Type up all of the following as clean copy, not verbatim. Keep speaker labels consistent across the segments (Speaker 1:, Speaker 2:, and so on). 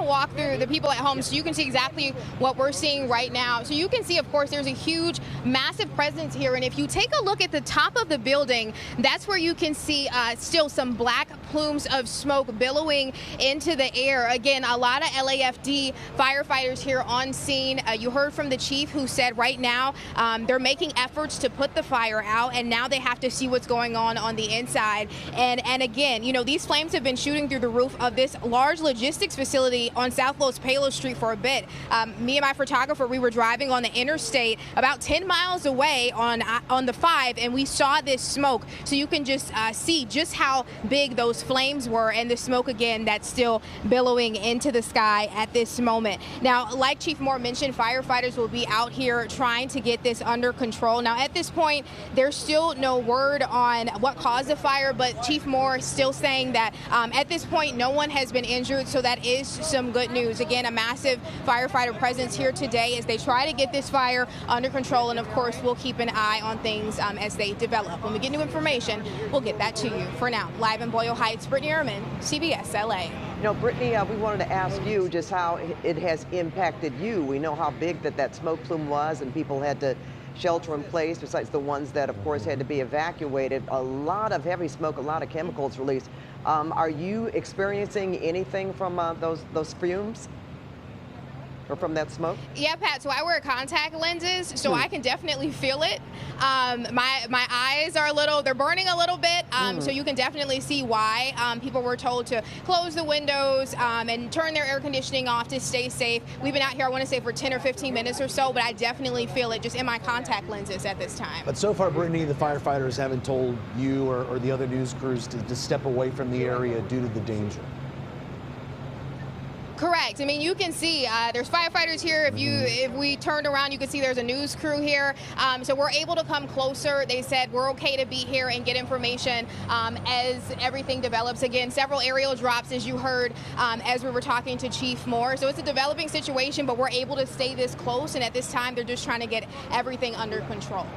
Speaker 1: walk through the people at home so you can see exactly what we're seeing right now. So you can see, of course, there's a huge, massive presence here. And if you take a look at the top of the building, that's where you can see still some black plumes of smoke billowing into the air. Again, a lot of LAFD firefighters here on scene. You heard from the chief who said right now they're making efforts to put the fire out, and now they have to see what's going on the inside. And again, you know, these flames have been shooting through the roof of this large logistics facility on South Los Palos Street for a bit. Me and my photographer, we were driving on the interstate about 10 miles away on the 5, and we saw this smoke. So you can just see just how big those flames were, and the smoke again that's still billowing into the sky at this moment. Now, like Chief Moore mentioned, firefighters will be out here trying to get this under control. Now, at this point, there's still no word on what caused the fire, but Chief Moore is still saying that at this point, no one has been injured, so that is some good news. Again, a massive firefighter presence here today as they try to get this fire under control, and of course, we'll keep an eye on things as they develop. When we get new information, we'll get that to you. For now, live in Boyle Heights, Brittany Ehrman, CBS LA.
Speaker 2: You know, Brittany, we wanted to ask you just how it has impacted you. We know how big that smoke plume was, and people had to shelter in place, besides the ones that, of course, had to be evacuated. A lot of heavy smoke, a lot of chemicals released. Are you experiencing anything from those fumes? Or from that smoke?
Speaker 1: Yeah, Pat, so I wear contact lenses, so I can definitely feel it. My eyes are they're burning a little bit, so you can definitely see why people were told to close the windows and turn their air conditioning off to stay safe. We've been out here, I want to say, for 10 or 15 minutes or so, but I definitely feel it just in my contact lenses at this time.
Speaker 3: But so far, Brittany, the firefighters haven't told you or the other news crews to step away from the area due to the danger.
Speaker 1: Correct. I mean, you can see there's firefighters here. If we turned around, you can see there's a news crew here. So we're able to come closer. They said we're okay to be here and get information as everything develops. Again, several aerial drops, as you heard as we were talking to Chief Moore. So it's a developing situation, but we're able to stay this close. And at this time, they're just trying to get everything under control.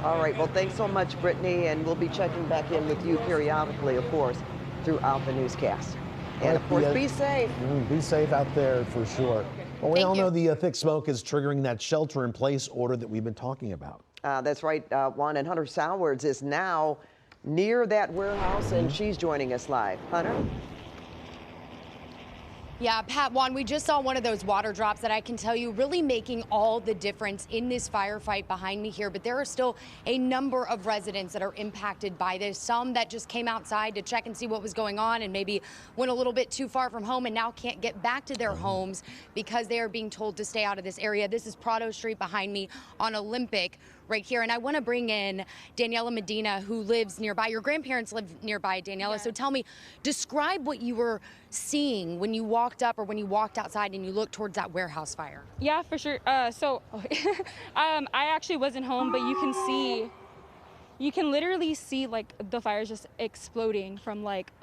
Speaker 2: All right. Well, thanks so much, Brittany. And we'll be checking back in with you periodically, of course, throughout the newscast. And of course, be safe.
Speaker 3: Be safe out there for sure. Well, we all know the thick smoke is triggering that shelter-in-place order that we've been talking about.
Speaker 2: That's right, Juan. And Hunter Sowards is now near that warehouse, and she's joining us live. Hunter?
Speaker 4: Yeah, Pat, Juan, we just saw one of those water drops that I can tell you really making all the difference in this firefight behind me here. But there are still a number of residents that are impacted by this. Some that just came outside to check and see what was going on and maybe went a little bit too far from home and now can't get back to their homes because they are being told to stay out of this area. This is Prado Street behind me on Olympic right here. And I want to bring in Daniela Medina, who lives nearby. Your grandparents live nearby, Daniela. Yes. So tell me, describe what you were seeing when you walked up or when you walked outside and you looked towards that warehouse fire.
Speaker 5: Yeah, for sure. I actually wasn't home, but you can literally see like the fires just exploding from like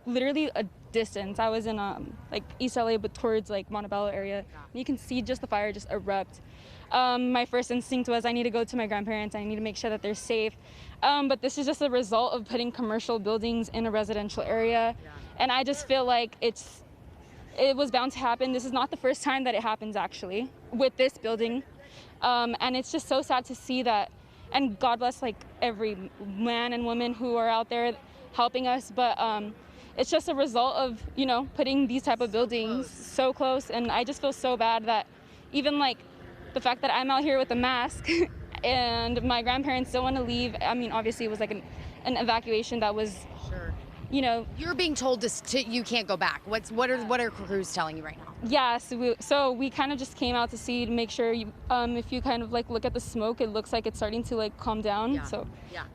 Speaker 5: literally a distance. I was in like East LA, but towards like Montebello area. And you can see just the fire just erupt. My first instinct was I need to go to my grandparents. I need to make sure that they're safe. But this is just a result of putting commercial buildings in a residential area. Yeah. And I just feel like it was bound to happen. This is not the first time that it happens, actually, with this building. And it's just so sad to see that. And God bless like every man and woman who are out there helping us. But it's just a result of, you know, putting these type of buildings so close. And I just feel so bad that even like the fact that I'm out here with a mask and my grandparents don't want to leave. I mean, obviously it was like an evacuation that was, you know.
Speaker 4: You're being told you can't go back. What are crews telling you right now?
Speaker 5: Yeah, so we kind of just came out to see, to make sure if you kind of like look at the smoke, it looks like it's starting to like calm down. Yeah. So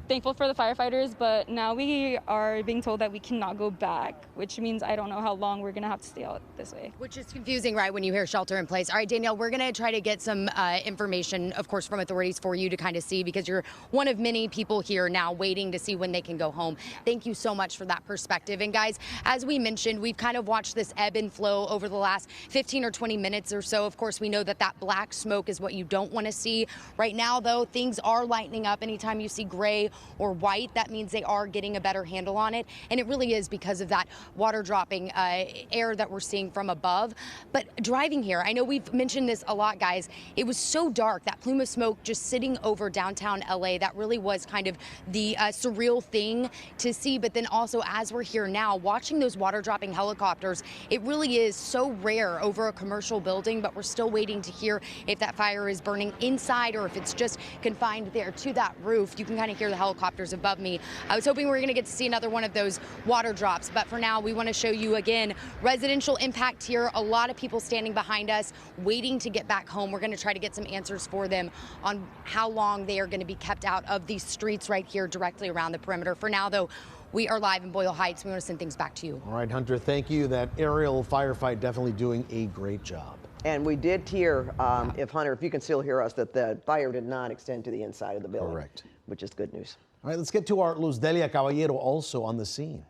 Speaker 5: thankful for the firefighters, but now we are being told that we cannot go back, which means I don't know how long we're gonna have to stay out this way.
Speaker 4: Which is confusing, right, when you hear shelter in place. All right, Danielle, we're gonna try to get some information, of course, from authorities for you to kind of see, because you're one of many people here now waiting to see when they can go home. Thank you so much for that that perspective. And guys, as we mentioned, we've kind of watched this ebb and flow over the last 15 or 20 minutes or so. Of course, we know that that black smoke is what you don't want to see. Right now, though, things are lightening up. Anytime you see gray or white, that means they are getting a better handle on it. And it really is because of that water dropping air that we're seeing from above. But driving here, I know we've mentioned this a lot, guys. It was so dark, that plume of smoke just sitting over downtown LA. That really was kind of the surreal thing to see. But then also, as we're here now, watching those water dropping helicopters, it really is so rare over a commercial building, but we're still waiting to hear if that fire is burning inside or if it's just confined there to that roof. You can kind of hear the helicopters above me. I was hoping we were going to get to see another one of those water drops, but for now, we want to show you again residential impact here. A lot of people standing behind us waiting to get back home. We're going to try to get some answers for them on how long they are going to be kept out of these streets right here directly around the perimeter. For now, though, we are live in Boyle Heights. We want to send things back to you.
Speaker 3: All right, Hunter, thank you. That aerial firefight definitely doing a great job.
Speaker 2: And we did hear, if Hunter, if you can still hear us, that the fire did not extend to the inside of the building.
Speaker 3: Correct.
Speaker 2: Which is good news.
Speaker 3: All right, let's get to our Luz Delia Caballero also on the scene.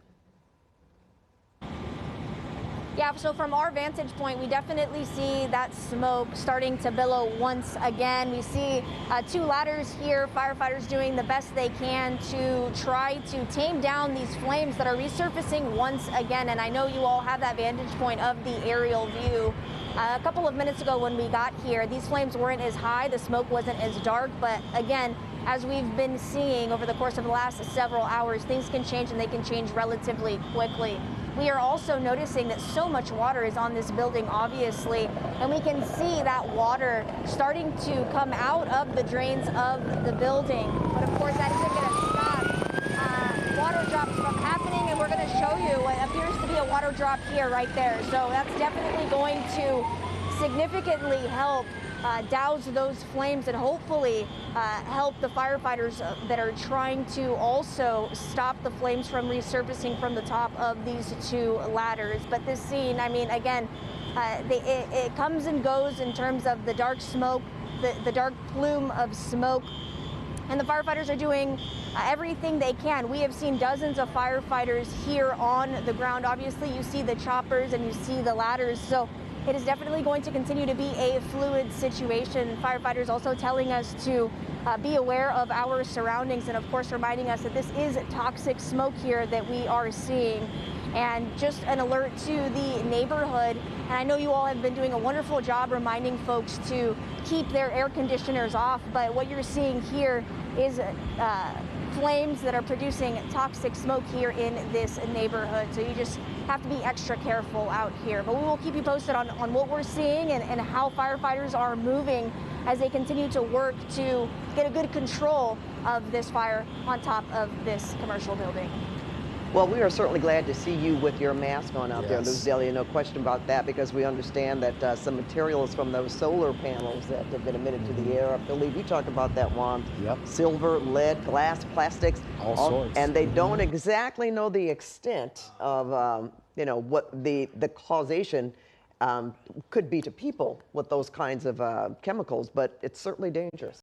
Speaker 6: Yeah, so from our vantage point, we definitely see that smoke starting to billow once again. We see 2 ladders here, firefighters doing the best they can to try to tame down these flames that are resurfacing once again. And I know you all have that vantage point of the aerial view. A couple of minutes ago when we got here, these flames weren't as high, the smoke wasn't as dark, but again, as we've been seeing over the course of the last several hours, things can change and they can change relatively quickly. We are also noticing that so much water is on this building, obviously, and we can see that water starting to come out of the drains of the building. But of course, that isn't going to stop water drops from happening, and we're going to show you what appears to be a water drop here right there. So that's definitely going to significantly help douse those flames and hopefully help the firefighters that are trying to also stop the flames from resurfacing from the top of these 2 ladders. But this scene, I mean, again, it comes and goes in terms of the dark smoke, the dark plume of smoke. And the firefighters are doing everything they can. We have seen dozens of firefighters here on the ground. Obviously, you see the choppers and you see the ladders. So it is definitely going to continue to be a fluid situation. Firefighters also telling us to be aware of our surroundings and, of course, reminding us that this is toxic smoke here that we are seeing. And just an alert to the neighborhood. And I know you all have been doing a wonderful job reminding folks to keep their air conditioners off, but what you're seeing here is flames that are producing toxic smoke here in this neighborhood. So you just have to be extra careful out here. But we will keep you posted on what we're seeing and how firefighters are moving as they continue to work to get a good control of this fire on top of this commercial building.
Speaker 2: Well, we are certainly glad to see you with your mask on out there,
Speaker 3: Yes.
Speaker 2: Luz Delia, no question about that, because we understand that some materials from those solar panels that have been emitted to the air, I believe you talked about that, Juan.
Speaker 3: Yep.
Speaker 2: Silver, lead, glass, plastics.
Speaker 3: All sorts.
Speaker 2: And they don't exactly know the extent of, you know, what the causation could be to people with those kinds of chemicals, but it's certainly dangerous.